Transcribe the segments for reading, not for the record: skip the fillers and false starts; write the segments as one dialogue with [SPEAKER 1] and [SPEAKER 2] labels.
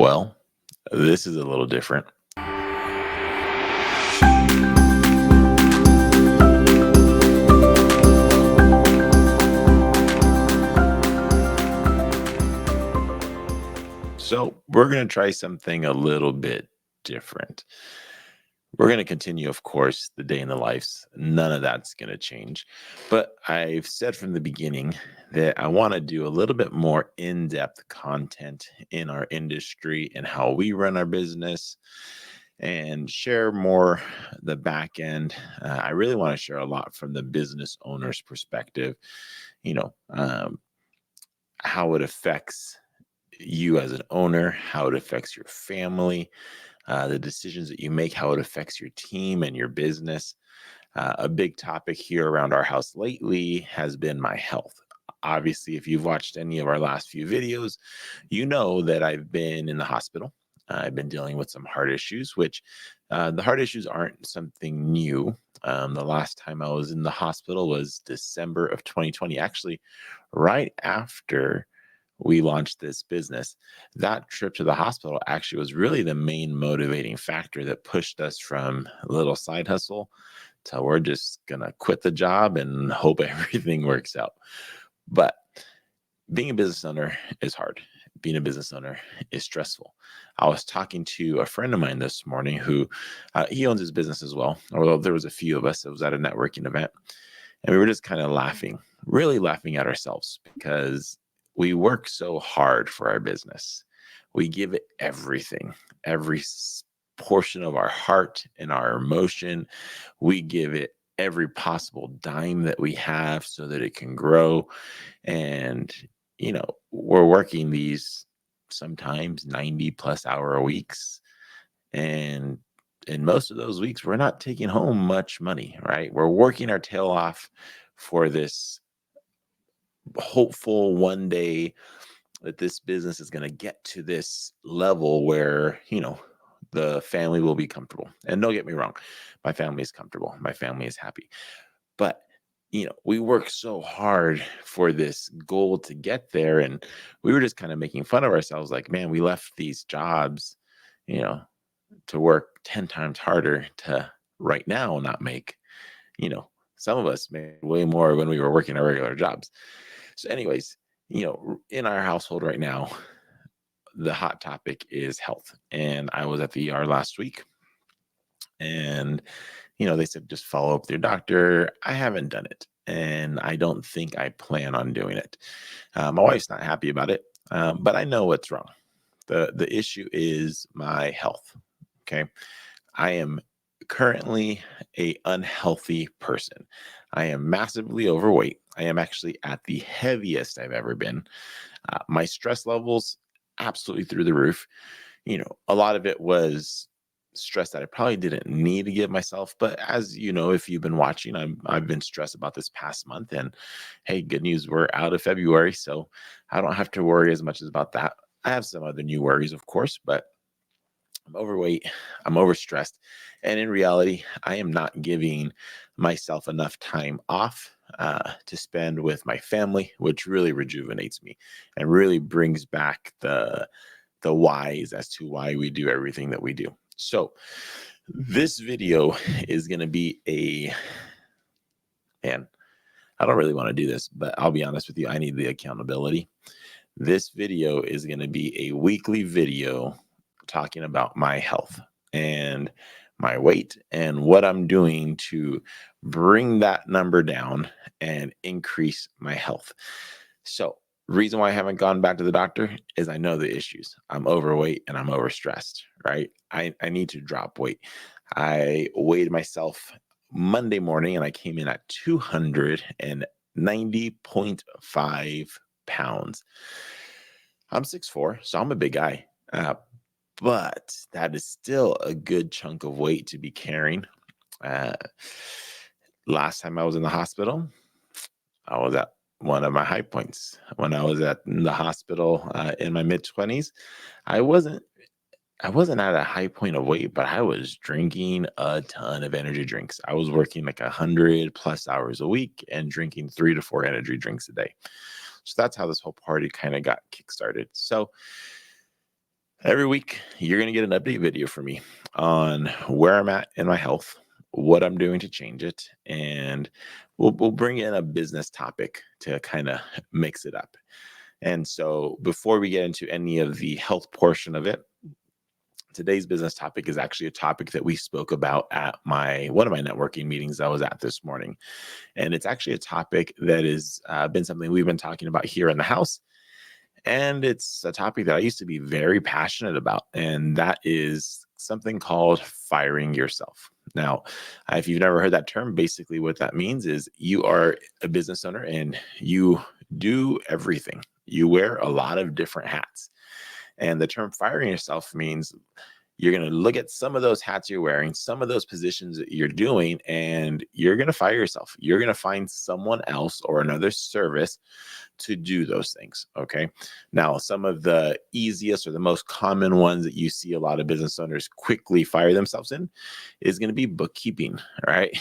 [SPEAKER 1] Well, this is a little different. So, we're going to try something a little bit different. We're going to continue, of course, the day in the lives. None of that's going to change. But I've said from the beginning that I want to do a little bit more in depth content in our industry and how we run our business and share more the back end. I really want to share a lot from the business owner's perspective, you know, how it affects you as an owner, how it affects your family, the decisions that you make, how it affects your team and your business. A big topic here around our house lately has been my health. Obviously, if you've watched any of our last few videos, you know that I've been in the hospital. I've been dealing with some heart issues, which the heart issues aren't something new. The last time I was in the hospital was December of 2020, actually, right after we launched this business. That trip to the hospital actually was really the main motivating factor that pushed us from a little side hustle to we're just gonna quit the job and hope everything works out. But being a business owner is hard. Being a business owner is stressful. I was talking to a friend of mine this morning who he owns his business as well. Although there was a few of us, it was at a networking event, and we were just kind of laughing, really laughing at ourselves because we work so hard for our business. We give it everything, portion of our heart and our emotion. We give it every possible dime that we have so that it can grow. And, we're working these sometimes 90 plus hour weeks. And in most of those weeks, we're not taking home much money, right? We're working our tail off for this hopeful one day that this business is going to get to this level where, the family will be comfortable. And don't get me wrong, my family is comfortable. My family is happy. But, we work so hard for this goal to get there. And we were just kind of making fun of ourselves like, man, we left these jobs, you know, to work 10 times harder to right now not make, you know, some of us made way more when we were working our regular jobs. So, anyways, in our household right now, the hot topic is health. And I was at the ER last week and, they said just follow up with your doctor. I haven't done it. And I don't think I plan on doing it. My wife's not happy about it, but I know what's wrong. The issue is my health. Okay. I am currently a unhealthy person. I am massively overweight. I am actually at the heaviest I've ever been. My stress levels absolutely through the roof. A lot of it was stress that I probably didn't need to give myself. But as you know, if you've been watching, I've been stressed about this past month. And hey, good news, we're out of February, so I don't have to worry as much about that. I have some other new worries, of course, but I'm overweight, I'm overstressed, and in reality, I am not giving myself enough time off to spend with my family, which really rejuvenates me and really brings back the whys as to why we do everything that we do. So this video is going to be man, I don't really want to do this, but I'll be honest with you, I need the accountability. This video is going to be a weekly video talking about my health and my weight and what I'm doing to bring that number down and increase my health. So, reason why I haven't gone back to the doctor is I know the issues. I'm overweight and I'm overstressed, right? I need to drop weight. I weighed myself Monday morning and I came in at 290.5 pounds. I'm 6'4", so I'm a big guy. But that is still a good chunk of weight to be carrying. Last time I was in the hospital, I was at one of my high points. When I was at the hospital in my mid-20s, I wasn't at a high point of weight, but I was drinking a ton of energy drinks. I was working like 100 plus hours a week and drinking 3 to 4 energy drinks a day. So that's how this whole party kind of got kickstarted. So Every week, you're going to get an update video from me on where I'm at in my health, what I'm doing to change it, and we'll bring in a business topic to kind of mix it up. And so, before we get into any of the health portion of it, today's business topic is actually a topic that we spoke about at one of my networking meetings I was at this morning. And it's actually a topic that has been something we've been talking about here in the house. And it's a topic that I used to be very passionate about, and that is something called firing yourself. Now, if you've never heard that term, basically what that means is you are a business owner and you do everything. You wear a lot of different hats. And the term firing yourself means you're going to look at some of those hats you're wearing, some of those positions that you're doing, and you're going to fire yourself. You're going to find someone else or another service to do those things. Okay. Now, some of the easiest or the most common ones that you see a lot of business owners quickly fire themselves in is going to be bookkeeping, right?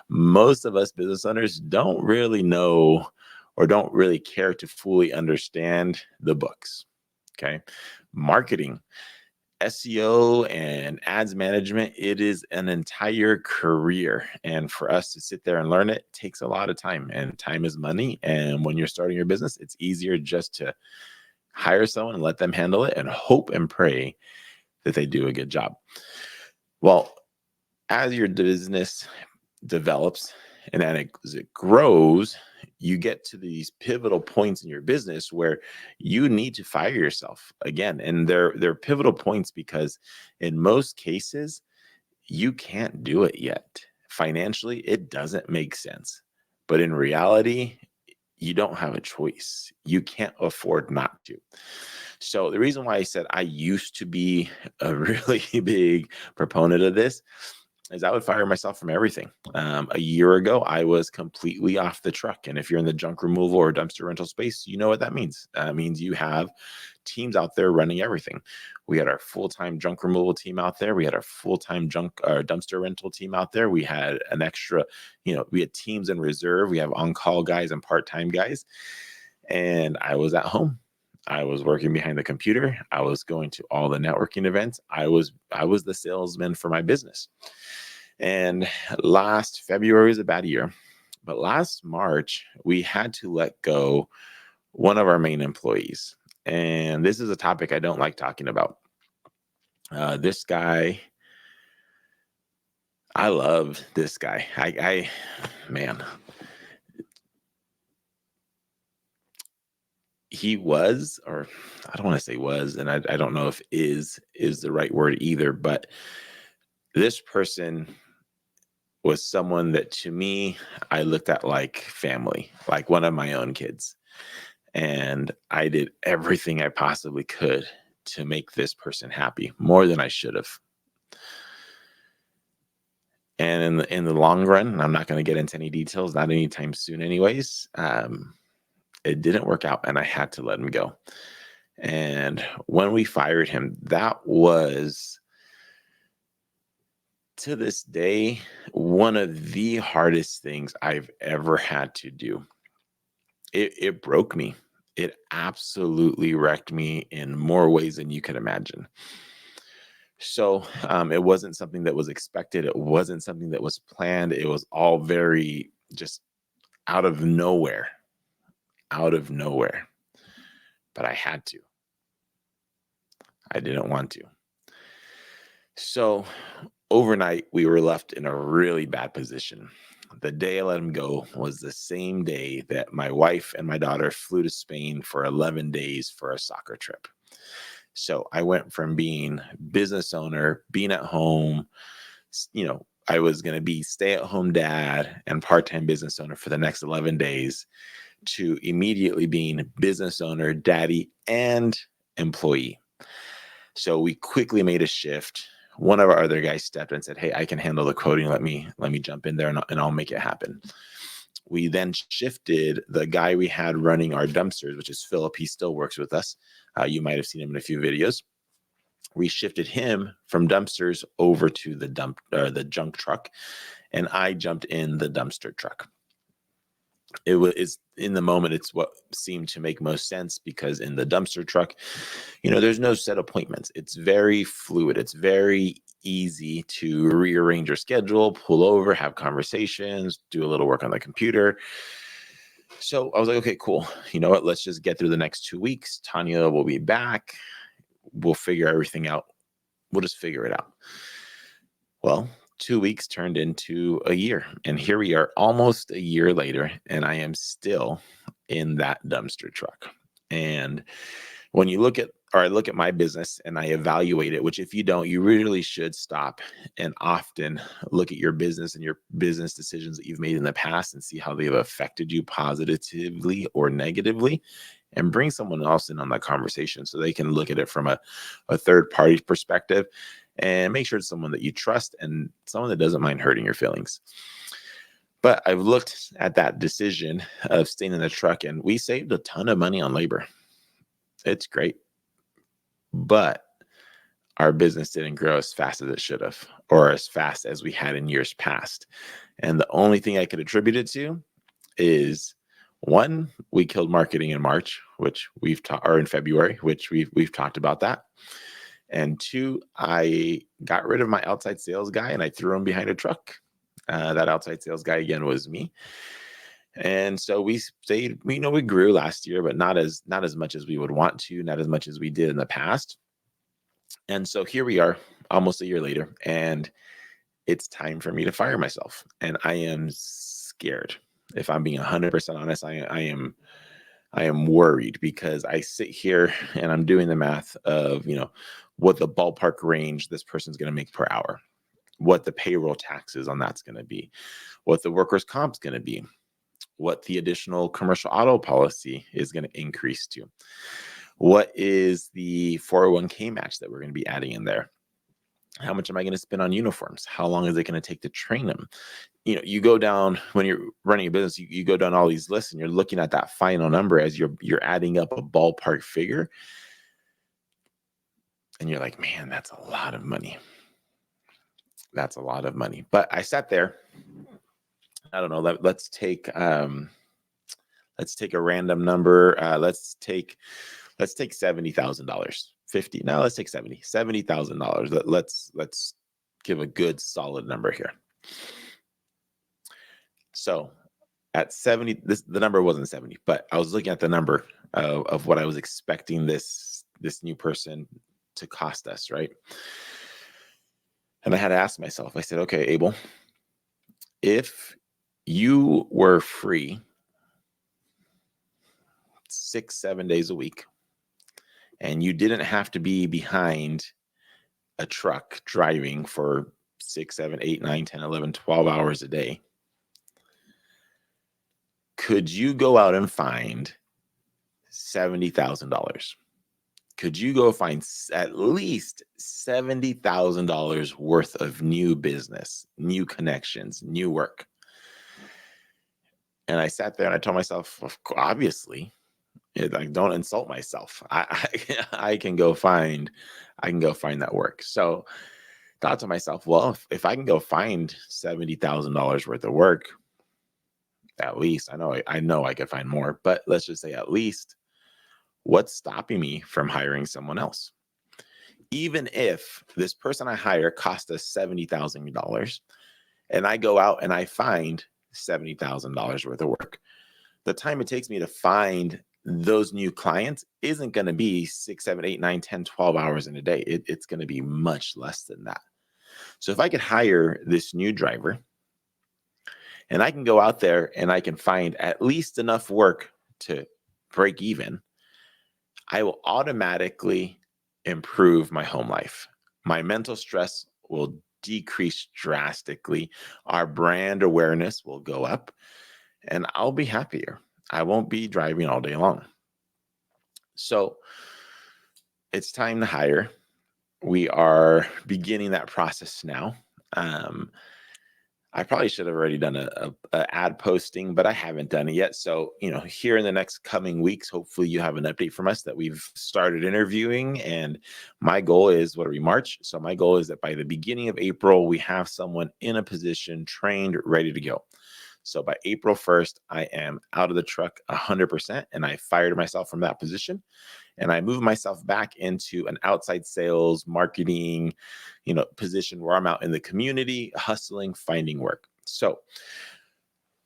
[SPEAKER 1] Most of us business owners don't really know or don't really care to fully understand the books. Okay. Marketing, SEO and ads management, it is an entire career. And for us to sit there and learn it takes a lot of time, and time is money. And when you're starting your business, it's easier just to hire someone and let them handle it and hope and pray that they do a good job. Well, as your business develops and as it grows, you get to these pivotal points in your business where you need to fire yourself again. And they're pivotal points because in most cases, you can't do it yet. Financially, it doesn't make sense. But in reality, you don't have a choice. You can't afford not to. So the reason why I said I used to be a really big proponent of this is I would fire myself from everything. A year ago, I was completely off the truck. And if you're in the junk removal or dumpster rental space, you know what that means. That means you have teams out there running everything. We had our full-time junk removal team out there. We had our full-time dumpster rental team out there. We had an extra, we had teams in reserve. We have on-call guys and part-time guys. And I was at home. I was working behind the computer. I was going to all the networking events. I was the salesman for my business. And last February was a bad year, but last March we had to let go one of our main employees. And this is a topic I don't like talking about. This guy, I love this guy. Man, he was, or I don't want to say was, and I don't know if is the right word either, but this person was someone that to me, I looked at like family, like one of my own kids. And I did everything I possibly could to make this person happy, more than I should have. And in the long run, I'm not going to get into any details, not anytime soon anyways, it didn't work out and I had to let him go. And when we fired him, that was, to this day, one of the hardest things I've ever had to do. It broke me. It absolutely wrecked me in more ways than you can imagine. So it wasn't something that was expected. It wasn't something that was planned. It was all very just out of nowhere, out of nowhere. But I had to. I didn't want to. So overnight, we were left in a really bad position. The day I let him go was the same day that my wife and my daughter flew to Spain for 11 days for a soccer trip. So I went from being business owner, being at home, I was going to be stay-at-home dad and part-time business owner for the next 11 days to immediately being business owner, daddy, and employee. So we quickly made a shift. One of our other guys stepped in and said, "Hey, I can handle the quoting. Let me jump in there and I'll make it happen." We then shifted the guy we had running our dumpsters, which is Philip. He still works with us. You might have seen him in a few videos. We shifted him from dumpsters over to the junk truck, and I jumped in the dumpster truck. It in the moment, it's what seemed to make most sense, because in the dumpster truck, there's no set appointments. It's very fluid. It's very easy to rearrange your schedule, pull over, have conversations, do a little work on the computer. So I was like, okay, cool. You know what? Let's just get through the next 2 weeks. Tanya will be back. We'll figure everything out. We'll just figure it out. Well, 2 weeks turned into a year, and here we are almost a year later, and I am still in that dumpster truck. And when you I look at my business and I evaluate it, which if you don't, you really should stop and often look at your business and your business decisions that you've made in the past and see how they've affected you positively or negatively, and bring someone else in on that conversation so they can look at it from a third party perspective, and make sure it's someone that you trust and someone that doesn't mind hurting your feelings. But I've looked at that decision of staying in the truck, and we saved a ton of money on labor. It's great. But our business didn't grow as fast as it should have, or as fast as we had in years past. And the only thing I could attribute it to is, one, we killed marketing in March, which or in February, which we've talked about that. And two, I got rid of my outside sales guy and I threw him behind a truck. That outside sales guy again was me. And so we stayed, we grew last year, but not as much as we would want to, not as much as we did in the past. And so here we are almost a year later, and it's time for me to fire myself. And I am scared. If I'm being 100% honest, I am worried, because I sit here and I'm doing the math of, what the ballpark range this person's going to make per hour, what the payroll taxes on that's going to be, what the workers' comp's going to be, what the additional commercial auto policy is going to increase to, what is the 401k match that we're going to be adding in there, how much am I going to spend on uniforms, how long is it going to take to train them. You go down, when you're running a business, you go down all these lists and you're looking at that final number as you're adding up a ballpark figure. And you're like, man, that's a lot of money. That's a lot of money. But I sat there. I don't know. Let's take a random number. Let's take $70,000. 50. No, let's take $70,000. Let's give a good solid number here. So at 70, the number wasn't 70, but I was looking at the number of what I was expecting this new person to cost us, right? And I had to ask myself, I said, okay, Abel, if you were free 6-7 days a week, and you didn't have to be behind a truck driving for 6, 7, 8, 9, 10, 11, 12 hours a day, could you go out and find $70,000? Could you go find at least $70,000 worth of new business, new connections, new work? And I sat there and I told myself, obviously, like, don't insult myself. I can go find that work. So thought to myself, well, if I can go find $70,000 worth of work, at least I know I could find more, but let's just say at least, what's stopping me from hiring someone else? Even if this person I hire cost us $70,000 and I go out and I find $70,000 worth of work, the time it takes me to find those new clients isn't going to be 6, 7, 8, 9, 10, 12 hours in a day. It's going to be much less than that. So if I could hire this new driver and I can go out there and I can find at least enough work to break even, I will automatically improve my home life. My mental stress will decrease drastically. Our brand awareness will go up, and I'll be happier. I won't be driving all day long. So it's time to hire. We are beginning that process now. I probably should have already done a ad posting, but I haven't done it yet. So, here in the next coming weeks, hopefully you have an update from us that we've started interviewing. And my goal is, March? So my goal is that by the beginning of April, we have someone in a position, trained, ready to go. So by April 1st, I am out of the truck 100%, and I fired myself from that position, and I moved myself back into an outside sales, marketing, position where I'm out in the community, hustling, finding work. So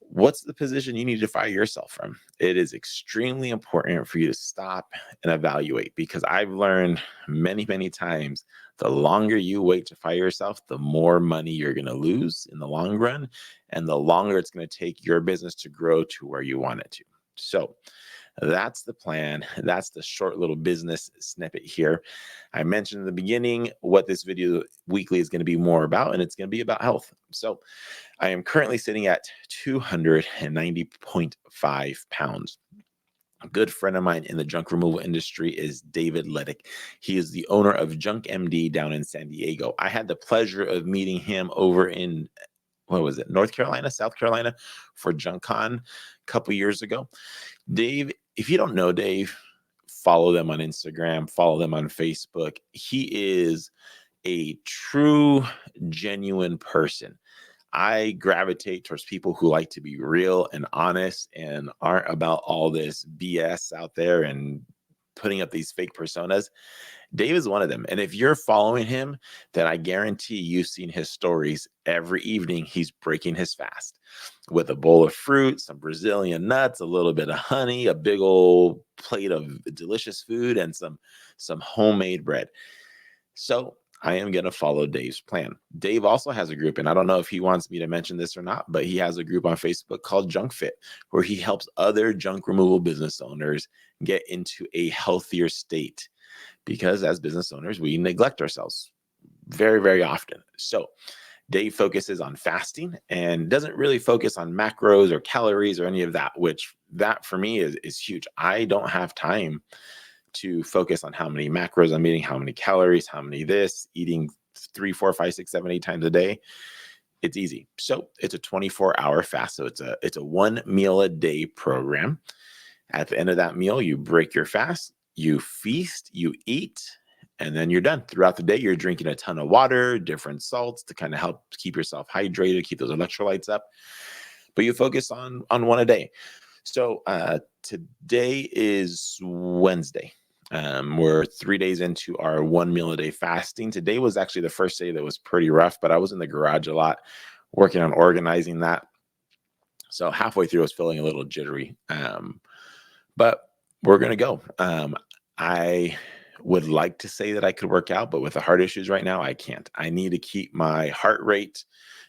[SPEAKER 1] what's the position you need to fire yourself from? It is extremely important for you to stop and evaluate, because I've learned many, many times the longer you wait to fire yourself, the more money you're going to lose in the long run, and the longer it's going to take your business to grow to where you want it to. So that's the plan. That's the short little business snippet here. I mentioned in the beginning what this video weekly is going to be more about, and it's going to be about health. So I am currently sitting at 290.5 pounds. A good friend of mine in the junk removal industry is David Lettick. He is the owner of Junk MD down in San Diego. I had the pleasure of meeting him over in, North Carolina, South Carolina, for JunkCon a couple years ago. Dave, if you don't know Dave, follow them on Instagram, follow them on Facebook. He is a true, genuine person. I gravitate towards people who like to be real and honest and aren't about all this BS out there and putting up these fake personas. Dave is one of them. And if you're following him, then I guarantee you've seen his stories. Every evening, he's breaking his fast with a bowl of fruit, some Brazilian nuts, a little bit of honey, a big old plate of delicious food, and some homemade bread. So I am going to follow Dave's plan. Dave also has a group, and I don't know if he wants me to mention this or not, but he has a group on Facebook called Junk Fit, where he helps other junk removal business owners get into a healthier state, because as business owners, we neglect ourselves very, very often. So Dave focuses on fasting and doesn't really focus on macros or calories or any of that, which that for me is huge. I don't have time to focus on how many macros I'm eating, how many calories, how many this, eating 3, 4, 5, 6, 7, 8 times a day. It's easy. So it's a 24-hour fast. So it's a 1 meal a day program. At the end of that meal, you break your fast, you feast, you eat, and then you're done. Throughout the day, you're drinking a ton of water, different salts to kind of help keep yourself hydrated, keep those electrolytes up. But you focus on one a day. So today is Wednesday. We're 3 days into our 1 meal a day fasting. Today was actually the first day that was pretty rough, but I was in the garage a lot working on organizing that. So halfway through, I was feeling a little jittery. But we're going to go. I would like to say that I could work out, but with the heart issues right now, I can't. I need to keep my heart rate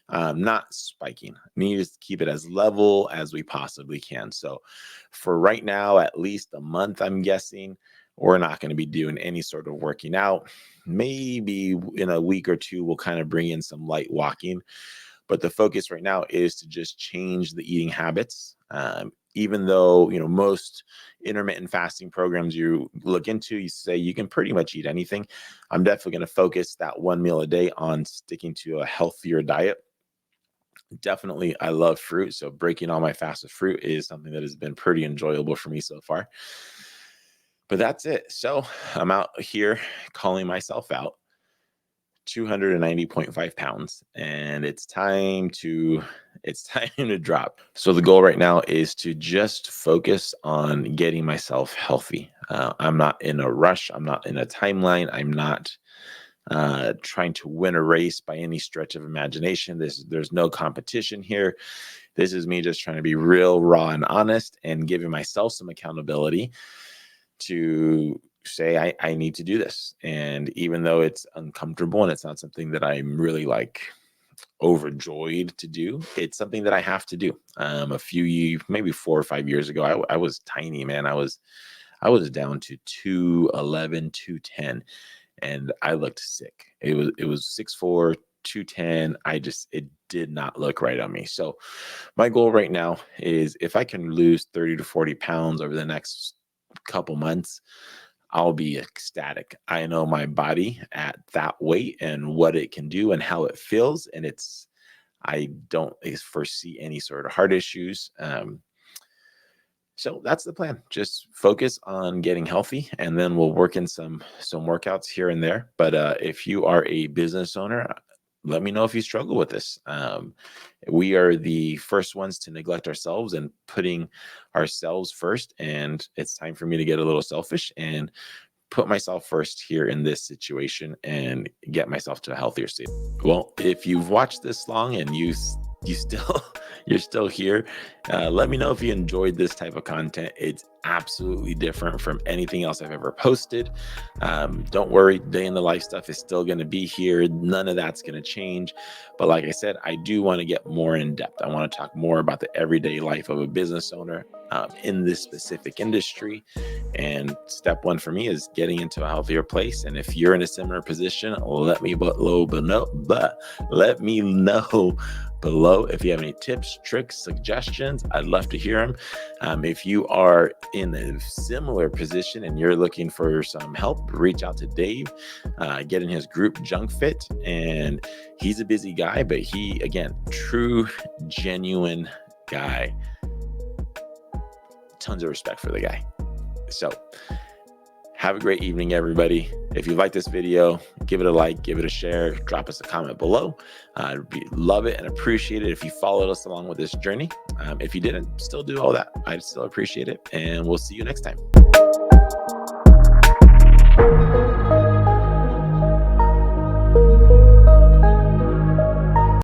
[SPEAKER 1] not spiking. I need to keep it as level as we possibly can. So for right now, at least a month, I'm guessing, we're not going to be doing any sort of working out. Maybe in a week or two, we'll kind of bring in some light walking. But the focus right now is to just change the eating habits. Even though, most intermittent fasting programs you look into, you say you can pretty much eat anything. I'm definitely going to focus that 1 meal a day on sticking to a healthier diet. Definitely, I love fruit. So breaking all my fast with fruit is something that has been pretty enjoyable for me so far. But that's it. So I'm out here calling myself out. 290.5 pounds, and it's time to drop. So the goal right now is to just focus on getting myself healthy. I'm not in a rush. I'm not in a timeline. I'm not trying to win a race by any stretch of imagination. There's no competition here. This is me just trying to be real, raw, and honest, and giving myself some accountability to say I need to do this. And even though it's uncomfortable and it's not something that I'm really overjoyed to do, it's something that I have to do. Maybe 4 or 5 years ago, I was tiny, man. I was down to 211, 210, and I looked sick. It was 6'4", 210. It did not look right on me. So my goal right now is, if I can lose 30 to 40 pounds over the next couple months, I'll be ecstatic. I know my body at that weight and what it can do and how it feels. And I don't foresee any sort of heart issues. So that's the plan. Just focus on getting healthy, and then we'll work in some workouts here and there. But if you are a business owner, let me know if you struggle with this. We are the first ones to neglect ourselves and putting ourselves first. And it's time for me to get a little selfish and put myself first here in this situation and get myself to a healthier state. Well, if you've watched this long and you still you're still here, let me know if you enjoyed this type of content. It's absolutely different from anything else I've ever posted. Don't worry, day in the life stuff is still going to be here. None of that's going to change. But like I said, I do want to get more in depth. I want to talk more about the everyday life of a business owner in this specific industry. And step one for me is getting into a healthier place. And if you're in a similar position, let me know below if you have any tips, tricks, suggestions. I'd love to hear them. If you are in a similar position and you're looking for some help, reach out to Dave, get in his group Junk Fit. And he's a busy guy, but he, again, true, genuine guy. Tons of respect for the guy. So have a great evening, everybody. If you like this video, give it a like, give it a share, drop us a comment below. I'd love it and appreciate it if you followed us along with this journey. If you didn't, still do all that. I'd still appreciate it. And we'll see you next time.